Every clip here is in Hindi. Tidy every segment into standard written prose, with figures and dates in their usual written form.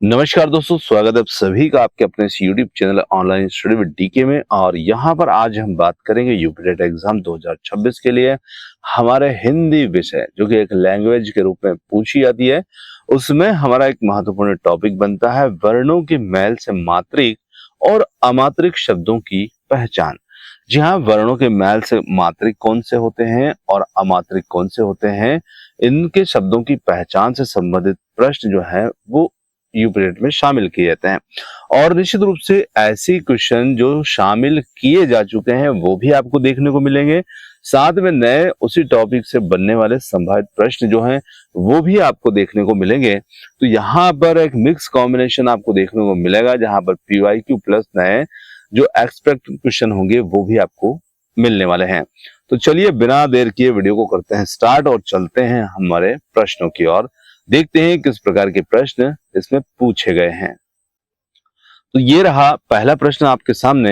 नमस्कार दोस्तों, स्वागत है आप सभी का आपके अपने इस YouTube channel online study with DK में। और यहाँ पर आज हम बात करेंगे यूपी टेट एग्जाम 2026 के लिए हमारे हिंदी विषय जो कि एक लैंग्वेज के रूप में पूछी जाती है। उसमें हमारा एक महत्वपूर्ण टॉपिक बनता है वर्णों की मैल से मात्रिक और अमात्रिक शब्दों की पहचान। जी हाँ, वर्णों के मैल से मात्रिक कौन से होते हैं और अमात्रिक कौन से होते हैं, इनके शब्दों की पहचान से संबंधित प्रश्न जो है वो यूपीटेट में शामिल किए जाते हैं। और निश्चित रूप से ऐसी क्वेश्चन जो शामिल किए जा चुके हैं वो भी आपको देखने को मिलेंगे। साथ में नए उसी टॉपिक से बनने वाले संभावित प्रश्न जो हैं वो भी आपको देखने को मिलेंगे। तो यहाँ पर एक मिक्स कॉम्बिनेशन आपको देखने को मिलेगा, जहां पर पीवाईक्यू प्लस नए जो एक्सपेक्ट क्वेश्चन होंगे वो भी आपको मिलने वाले हैं। तो चलिए बिना देर किए वीडियो को करते हैं स्टार्ट और चलते हैं हमारे प्रश्नों की ओर। देखते हैं किस प्रकार के प्रश्न इसमें पूछे गए हैं। तो ये रहा पहला प्रश्न आपके सामने,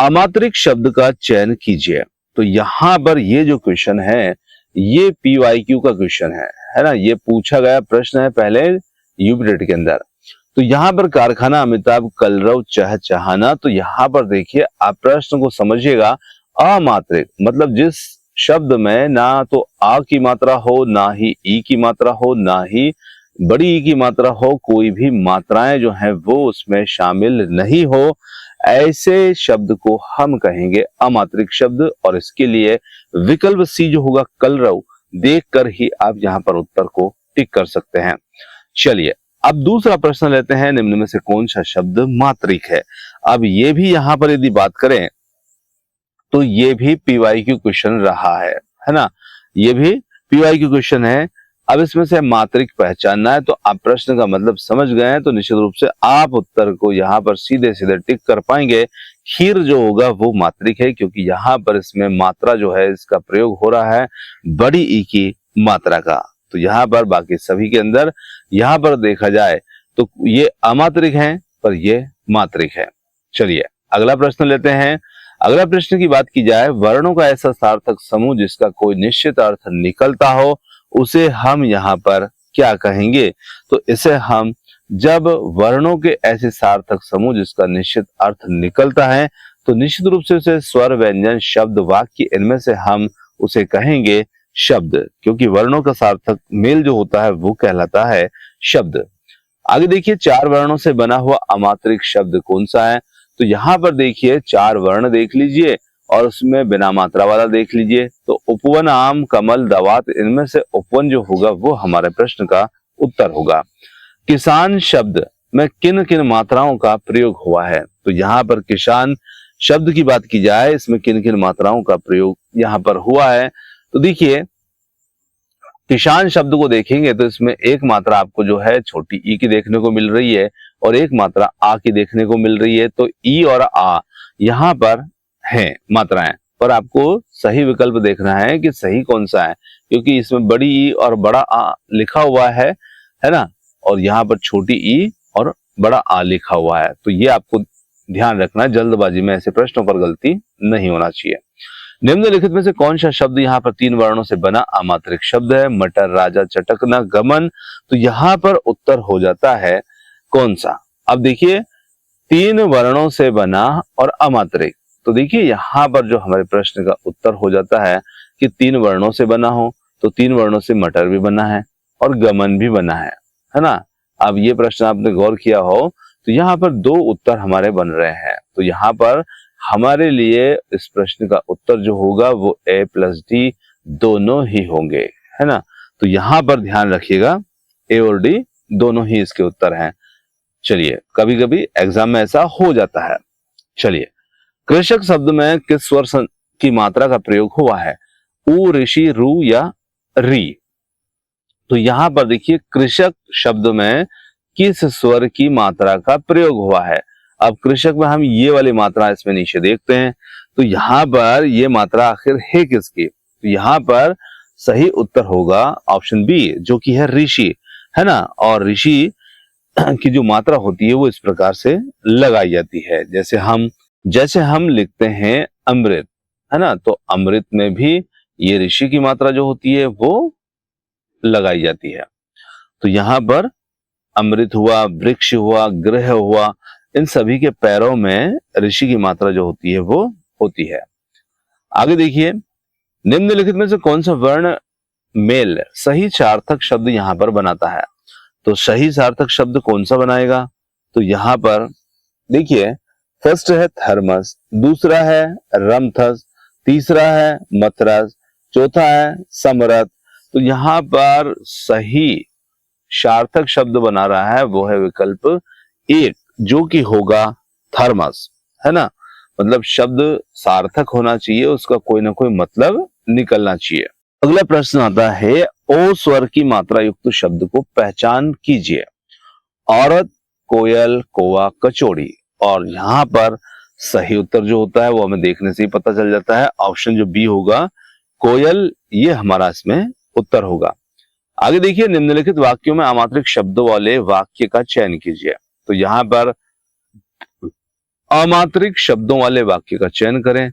अमात्रिक शब्द का चयन कीजिए। तो यहां पर ये जो क्वेश्चन है ये पीवाईक्यू का क्वेश्चन है ना। ये पूछा गया प्रश्न है पहले यूपीटेट के अंदर। तो यहाँ पर कारखाना अमिताभ कलरव चहचहाना। तो यहाँ पर देखिए आप प्रश्न को समझिएगा। अमात्रिक मतलब जिस शब्द में ना तो आ की मात्रा हो, ना ही ई की मात्रा हो, ना ही बड़ी ई की मात्रा हो, कोई भी मात्राएं जो हैं वो उसमें शामिल नहीं हो, ऐसे शब्द को हम कहेंगे अमात्रिक शब्द। और इसके लिए विकल्प सी जो होगा कलरव, देखकर ही आप यहाँ पर उत्तर को टिक कर सकते हैं। चलिए अब दूसरा प्रश्न लेते हैं, निम्न में से कौन सा शब्द मात्रिक है। अब ये भी यहाँ पर यदि बात करें तो ये भी पीवाईक्यू क्वेश्चन रहा है ना। ये भी पीवाईक्यू क्वेश्चन है। अब इसमें से मात्रिक पहचानना है। तो आप प्रश्न का मतलब समझ गए हैं तो निश्चित रूप से आप उत्तर को यहाँ पर सीधे सीधे टिक कर पाएंगे। खीर जो होगा वो मात्रिक है, क्योंकि यहाँ पर इसमें मात्रा जो है इसका प्रयोग हो रहा है बड़ी ई की मात्रा का। तो यहाँ पर बाकी सभी के अंदर यहाँ पर देखा जाए तो ये अमात्रिक है पर ये मात्रिक है। चलिए अगला प्रश्न लेते हैं। अगला प्रश्न की बात की जाए, वर्णों का ऐसा सार्थक समूह जिसका कोई निश्चित अर्थ निकलता हो उसे हम यहाँ पर क्या कहेंगे। तो इसे हम जब वर्णों के ऐसे सार्थक समूह जिसका निश्चित अर्थ निकलता है तो निश्चित रूप से उसे स्वर, व्यंजन, शब्द, वाक्य इनमें से हम उसे कहेंगे शब्द, क्योंकि वर्णों का सार्थक मेल जो होता है वो कहलाता है शब्द। आगे देखिए, चार वर्णों से बना हुआ अमात्रिक शब्द कौन सा है। तो यहाँ पर देखिए चार वर्ण देख लीजिए और उसमें बिना मात्रा वाला देख लीजिए। तो उपवन, आम, कमल, दवात, इनमें से उपवन जो होगा वो हमारे प्रश्न का उत्तर होगा। किसान शब्द में किन किन मात्राओं का प्रयोग हुआ है। तो यहाँ पर किसान शब्द की बात की जाए, इसमें किन किन मात्राओं का प्रयोग यहाँ पर हुआ है। तो देखिए किसान शब्द को देखेंगे तो इसमें एक मात्रा आपको जो है छोटी ई की देखने को मिल रही है और एक मात्रा आ की देखने को मिल रही है। तो ई और आ यहाँ पर है मात्राएं, पर आपको सही विकल्प देखना है कि सही कौन सा है, क्योंकि इसमें बड़ी ई और बड़ा आ लिखा हुआ है ना, और यहाँ पर छोटी ई और बड़ा आ लिखा हुआ है। तो ये आपको ध्यान रखना है, जल्दबाजी में ऐसे प्रश्नों पर गलती नहीं होना चाहिए। निम्नलिखित में से कौन सा शब्द यहाँ पर तीन वर्णों से बना अमात्रिक शब्द है। मटर, राजा, चटकना, गमन। तो यहाँ पर उत्तर हो जाता है कौन सा। अब देखिए तीन वर्णों से बना और अमात्रिक। तो देखिए यहाँ पर जो हमारे प्रश्न का उत्तर हो जाता है कि तीन वर्णों से बना हो, तो तीन वर्णों से मटर भी बना है और गमन भी बना है ना। अब ये प्रश्न आपने गौर किया हो तो यहाँ पर दो उत्तर हमारे बन रहे हैं। तो यहाँ पर हमारे लिए इस प्रश्न का उत्तर जो होगा वो ए प्लस डी दोनों ही होंगे, है ना। तो यहाँ पर ध्यान रखिएगा ए और डी दोनों ही इसके उत्तर हैं। चलिए कभी कभी एग्जाम में ऐसा हो जाता है। चलिए कृषक शब्द में किस स्वर की मात्रा का प्रयोग हुआ है। उ, ऋषि, रु या री। तो यहाँ पर देखिए कृषक शब्द में किस स्वर की मात्रा का प्रयोग हुआ है। अब कृषक में हम ये वाली मात्रा इसमें नीचे देखते हैं। तो यहाँ पर ये मात्रा आखिर है किसकी। तो यहाँ पर सही उत्तर होगा ऑप्शन बी जो कि है ऋषि, है ना। और ऋषि की जो मात्रा होती है वो इस प्रकार से लगाई जाती है, जैसे हम लिखते हैं अमृत, है ना। तो अमृत में भी ये ऋषि की मात्रा जो होती है वो लगाई जाती है। तो यहाँ पर अमृत हुआ, वृक्ष हुआ, गृह हुआ, इन सभी के पैरों में ऋषि की मात्रा जो होती है वो होती है। आगे देखिए, निम्नलिखित में से कौन सा वर्ण मेल सही सार्थक शब्द यहां पर बनाता है? तो सही सार्थक शब्द कौन सा बनाएगा? तो यहां पर देखिए, फर्स्ट है थर्मस, दूसरा है रमथस, तीसरा है मतरस, चौथा है समरथ। तो यहां पर सही सार्थक शब्द बना रहा है वो है विकल्प 1, जो कि होगा थर्मस, है ना। मतलब शब्द सार्थक होना चाहिए, उसका कोई ना कोई मतलब निकलना चाहिए। अगला प्रश्न आता है, ओ स्वर की मात्रा युक्त शब्द को पहचान कीजिए। औरत, कोयल, कौवा, कचौड़ी। और यहां पर सही उत्तर जो होता है वो हमें देखने से ही पता चल जाता है। ऑप्शन जो बी होगा, कोयल, ये हमारा इसमें उत्तर होगा। आगे देखिए, निम्नलिखित वाक्यों में अमात्रिक शब्दों वाले वाक्य का चयन कीजिए। तो यहां पर अमात्रिक शब्दों वाले वाक्य का चयन करें,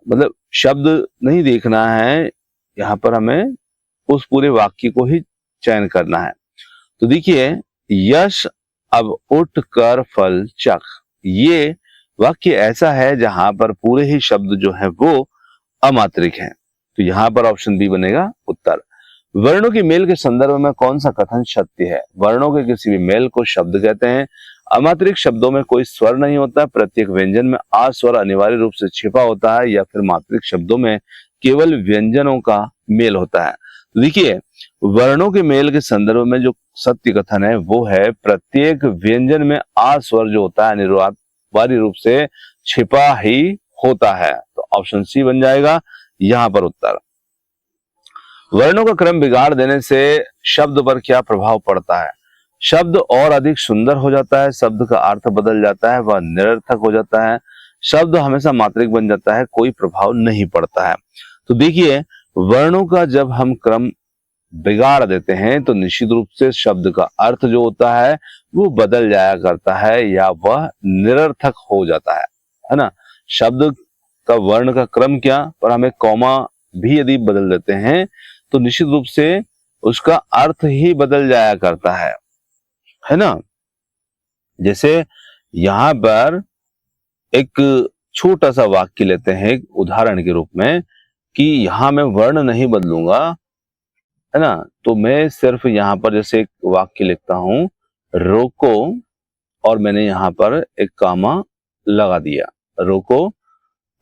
मतलब शब्द नहीं देखना है, यहां पर हमें उस पूरे वाक्य को ही चयन करना है। तो देखिए, यश अब उठ कर फल चख, ये वाक्य ऐसा है जहां पर पूरे ही शब्द जो है वो अमात्रिक हैं। तो यहां पर ऑप्शन बी बनेगा उत्तर। वर्णों की मेल के संदर्भ में कौन सा कथन सत्य है? वर्णों के किसी भी मेल को शब्द कहते हैं। अमात्रिक शब्दों में कोई स्वर नहीं होता, प्रत्येक व्यंजन में आ स्वर अनिवार्य रूप से छिपा होता है, या फिर मात्रिक शब्दों में केवल व्यंजनों का मेल होता है। देखिए, वर्णों के मेल के संदर्भ में जो सत्य कथन है वो है, प्रत्येक व्यंजन में आ स्वर जो होता है अनिवार्य रूप से छिपा ही होता है। तो ऑप्शन सी बन जाएगा यहां पर उत्तर। वर्णों का क्रम बिगाड़ देने से शब्द पर क्या प्रभाव पड़ता है? शब्द और अधिक सुंदर हो जाता है, शब्द का अर्थ बदल जाता है, वह निरर्थक हो जाता है, शब्द हमेशा मात्रिक बन जाता है, कोई प्रभाव नहीं पड़ता है। तो देखिए, वर्णों का जब हम क्रम बिगाड़ देते हैं तो निश्चित रूप से शब्द का अर्थ जो होता है वो बदल जाया करता है, या वह निरर्थक हो जाता है ना। शब्द का वर्ण का क्रम क्या, पर हमें कॉमा भी यदि बदल देते हैं तो निश्चित रूप से उसका अर्थ ही बदल जाया करता है ना। जैसे यहां पर एक छोटा सा वाक्य लेते हैं एक उदाहरण के रूप में, कि यहां मैं वर्ण नहीं बदलूंगा, है ना। तो मैं सिर्फ यहां पर जैसे एक वाक्य लिखता हूं, रोको, और मैंने यहां पर एक कामा लगा दिया, रोको,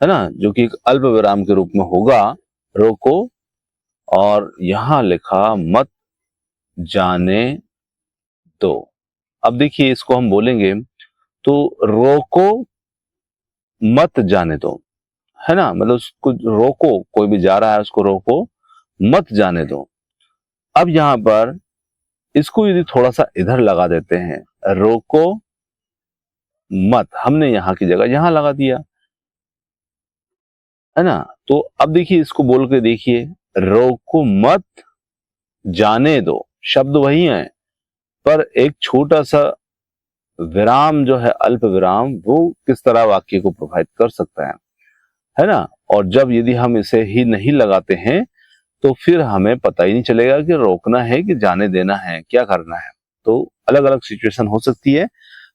है ना, जो कि एक अल्प विराम के रूप में होगा, रोको, और यहां लिखा मत जाने दो। अब देखिए, इसको हम बोलेंगे तो रोको मत जाने दो, है ना, मतलब उसको रोको, कोई भी जा रहा है उसको रोको मत जाने दो। अब यहां पर इसको यदि थोड़ा सा इधर लगा देते हैं, रोको मत, हमने यहां की जगह यहां लगा दिया, है ना। तो अब देखिए, इसको बोल के देखिए, रोको मत जाने दो, शब्द वही है, पर एक छोटा सा विराम जो है, अल्प विराम, वो किस तरह वाक्य को प्रभावित कर सकता है ना। और जब यदि हम इसे ही नहीं लगाते हैं तो फिर हमें पता ही नहीं चलेगा कि रोकना है कि जाने देना है, क्या करना है। तो अलग अलग सिचुएशन हो सकती है।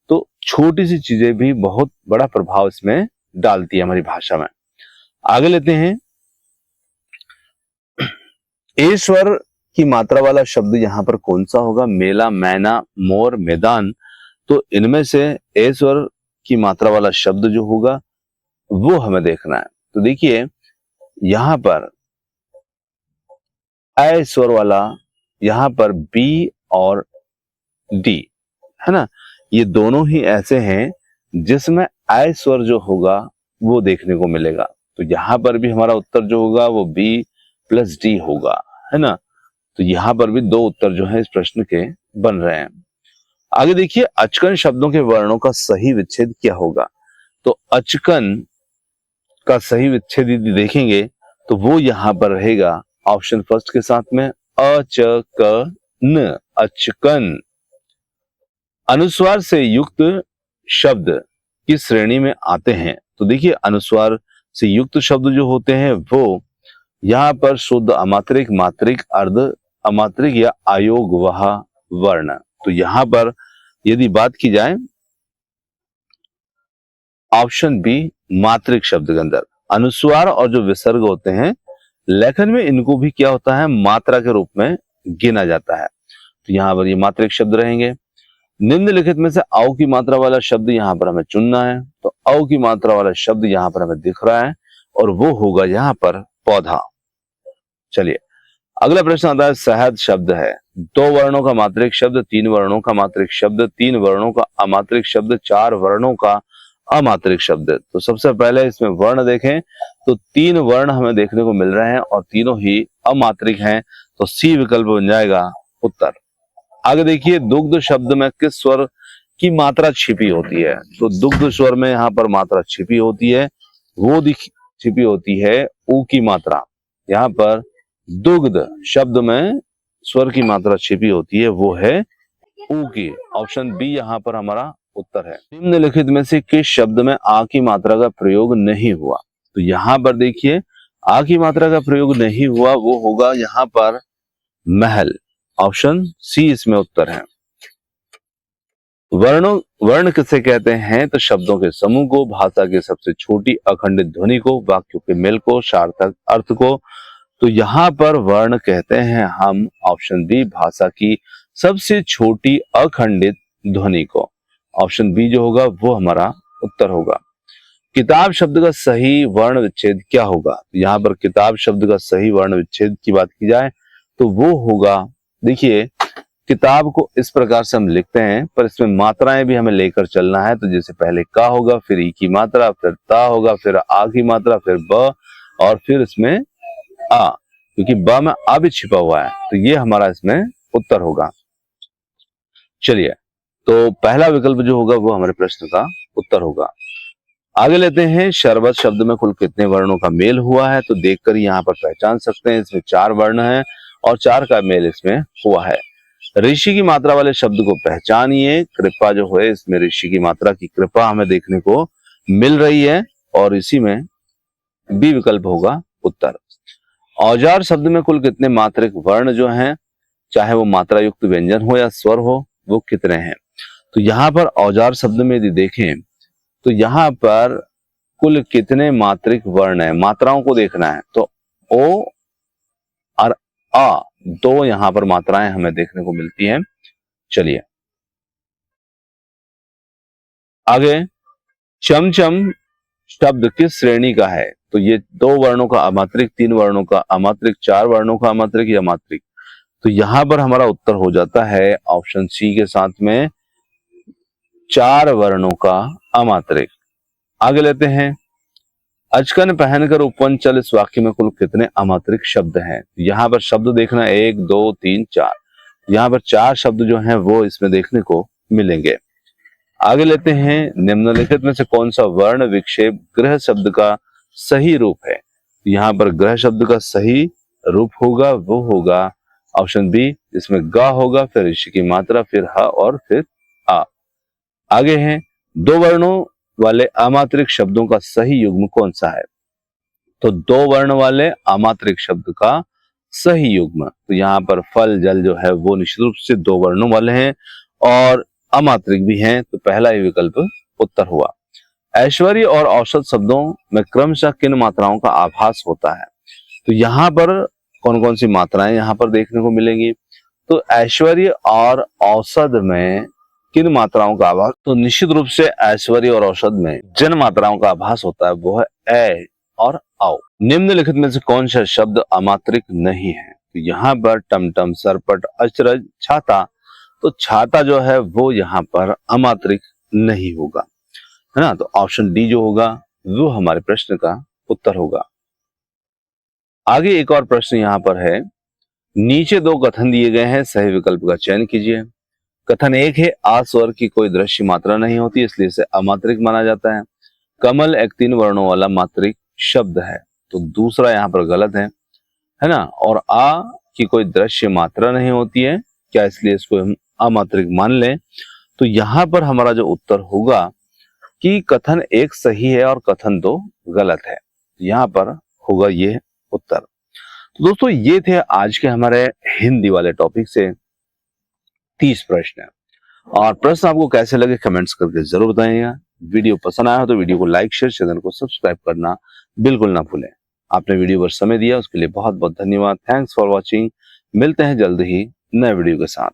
तो छोटी सी चीजें भी बहुत बड़ा प्रभाव इसमें डालती है हमारी भाषा में। आगे लेते हैं, ए स्वर की मात्रा वाला शब्द यहां पर कौन सा होगा? मेला, मैना, मोर, मैदान। तो इनमें से ए स्वर की मात्रा वाला शब्द जो होगा वो हमें देखना है। तो देखिए, यहां पर ए स्वर वाला, यहां पर बी और डी, है ना, ये दोनों ही ऐसे हैं जिसमें ए स्वर जो होगा वो देखने को मिलेगा। तो यहां पर भी हमारा उत्तर जो होगा वो बी प्लस डी होगा, है ना। तो यहां पर भी दो उत्तर जो है इस प्रश्न के बन रहे हैं। आगे देखिए, अचकन शब्दों के वर्णों का सही विच्छेद क्या होगा? तो अचकन का सही विच्छेद यदि देखेंगे तो वो यहां पर रहेगा ऑप्शन फर्स्ट के साथ में, अचकन, अचकन। अनुस्वार से युक्त शब्द किस श्रेणी में आते हैं? तो देखिए, अनुस्वार से युक्त शब्द जो होते हैं वो यहाँ पर शुद्ध अमात्रिक, मात्रिक, अर्ध अमात्रिक या अयोगवाह वर्ण, तो यहाँ पर यदि बात की जाए ऑप्शन बी मात्रिक शब्द के अंदर अनुस्वार और जो विसर्ग होते हैं लेखन में इनको भी क्या होता है मात्रा के रूप में गिना जाता है। तो यहाँ पर ये मात्रिक शब्द रहेंगे। निम्नलिखित में से औ की मात्रा वाला शब्द यहाँ पर हमें चुनना है। तो औ की मात्रा वाला शब्द यहाँ पर हमें दिख रहा है और वो होगा यहाँ पर पौधा। चलिए अगला प्रश्न आता है शहद शब्द है। 2 वर्णों का मात्रिक शब्द, 3 वर्णों का मात्रिक शब्द, 3 वर्णों का अमात्रिक शब्द, 4 वर्णों का अमात्रिक शब्द। तो सबसे पहले इसमें वर्ण देखें तो 3 वर्ण हमें देखने को मिल रहे हैं और तीनों ही अमात्रिक हैं। तो सी विकल्प बन जाएगा उत्तर। आगे देखिए दुग्ध शब्द में किस स्वर की मात्रा छिपी होती है। तो दुग्ध स्वर में यहाँ पर मात्रा छिपी होती है, वो छिपी होती है ऊ की मात्रा। यहाँ पर दुग्ध शब्द में स्वर की मात्रा छिपी होती है वो है ऊ की। ऑप्शन बी यहाँ पर हमारा उत्तर है। निम्नलिखित में से किस शब्द में आ की मात्रा का प्रयोग नहीं हुआ। तो यहाँ पर देखिए आ की मात्रा का प्रयोग नहीं हुआ वो होगा यहाँ पर महल। ऑप्शन सी इसमें उत्तर है। वर्ण किसे कहते हैं। तो शब्दों के समूह को, भाषा की सबसे छोटी अखंडित ध्वनि को, वाक्यों के मेल को, सार्थक अर्थ को। तो यहाँ पर वर्ण कहते हैं हम ऑप्शन बी भाषा की सबसे छोटी अखंडित ध्वनि को। ऑप्शन बी जो होगा वो हमारा उत्तर होगा। किताब शब्द का सही वर्ण विच्छेद क्या होगा। तो यहाँ पर किताब शब्द का सही वर्ण विच्छेद की बात की जाए तो वो होगा, देखिए किताब को इस प्रकार से हम लिखते हैं पर इसमें मात्राएं भी हमें लेकर चलना है। तो जैसे पहले का होगा, फिर ई की मात्रा, फिर ता होगा, फिर आ की मात्रा, फिर ब और फिर इसमें आ, क्योंकि ब में आ भी छिपा हुआ है। तो ये हमारा इसमें उत्तर होगा। चलिए तो पहला विकल्प जो होगा वो हमारे प्रश्न का उत्तर होगा। आगे लेते हैं शरबत शब्द में कुल कितने वर्णों का मेल हुआ है। तो देखकर यहाँ पर पहचान सकते हैं इसमें 4 वर्ण हैं और 4 का मेल इसमें हुआ है। ऋषि की मात्रा वाले शब्द को पहचानिए। कृपा जो है इसमें ऋषि की मात्रा की कृपा हमें देखने को मिल रही है और इसी में बी विकल्प होगा उत्तर। औजार शब्द में कुल कितने मात्रिक वर्ण जो हैं, चाहे वो मात्रा युक्त व्यंजन हो या स्वर हो, वो कितने हैं। तो यहाँ पर औजार शब्द में यदि देखें तो यहाँ पर कुल कितने मात्रिक वर्ण है, मात्राओं को देखना है। तो ओ और आ 2 यहाँ पर मात्राएं हमें देखने को मिलती हैं। चलिए आगे चमचम शब्द किस श्रेणी का है। तो ये 2 वर्णों का अमात्रिक, 3 वर्णों का अमात्रिक, 4 वर्णों का अमात्रिक या मात्रिक। तो यहां पर हमारा उत्तर हो जाता है ऑप्शन सी के साथ में 4 वर्णों का अमात्रिक। आगे लेते हैं अचकन पहनकर उपवन चल इस वाक्य में कुल कितने अमात्रिक शब्द हैं। यहाँ पर शब्द देखना 1 2 3 4। यहाँ पर 4 शब्द जो हैं वो इसमें देखने को मिलेंगे। आगे लेते हैं निम्नलिखित में से कौन सा वर्ण विक्षेप ग्रह शब्द का सही रूप है। यहाँ पर ग्रह शब्द का सही रूप होगा वो होगा ऑप्शन बी, इसमें गा होगा, फिर ऋषि की मात्रा, फिर ह और फिर आ। आगे हैं 2 वर्णों वाले अमात्रिक शब्दों का सही युग्म कौन सा है। तो 2 वर्ण वाले अमात्रिक शब्द का सही युग्म, तो यहाँ पर फल जल जो है वो निश्चित रूप से 2 वर्णों वाले हैं और अमात्रिक भी हैं। तो पहला ही विकल्प उत्तर हुआ। ऐश्वर्य और औसत शब्दों में क्रमशः किन मात्राओं का आभास होता है। तो यहाँ पर कौन कौन सी मात्राएं यहाँ पर देखने को मिलेंगी। तो ऐश्वर्य और औसत में किन मात्राओं का आभास। तो निश्चित रूप से ऐश्वर्य और औसत में जिन मात्राओं का आभास होता है वो है ए और औ। निम्नलिखित में से कौन सा शब्द अमात्रिक नहीं है। तो यहाँ पर टमटम, सरपट, अचरज, छाता। तो छाता जो है वो यहाँ पर अमात्रिक नहीं होगा, है ना। तो ऑप्शन डी जो होगा वो हमारे प्रश्न का उत्तर होगा। आगे एक और प्रश्न यहाँ पर है, नीचे 2 कथन दिए गए हैं, सही विकल्प का चयन कीजिए। कथन 1 है आ स्वर की कोई दृश्य मात्रा नहीं होती इसलिए इसे अमात्रिक माना जाता है। कमल एक 3 वर्णों वाला मात्रिक शब्द है। तो दूसरा यहाँ पर गलत है ना। और आ की कोई दृश्य मात्रा नहीं होती है क्या, इसलिए इसको हम अमात्रिक मान लें। तो यहाँ पर हमारा जो उत्तर होगा कि कथन 1 सही है और कथन 2 गलत है। यहाँ पर होगा ये उत्तर। तो दोस्तों ये थे आज के हमारे हिंदी वाले टॉपिक से 30 प्रश्न है। और प्रश्न आपको कैसे लगे कमेंट्स करके जरूर बताइएगा। वीडियो पसंद आया हो तो वीडियो को लाइक शेयर, चैनल को सब्सक्राइब करना बिल्कुल ना भूलें। आपने वीडियो पर समय दिया उसके लिए बहुत बहुत धन्यवाद। Thanks for watching. मिलते हैं जल्द ही नए वीडियो के साथ।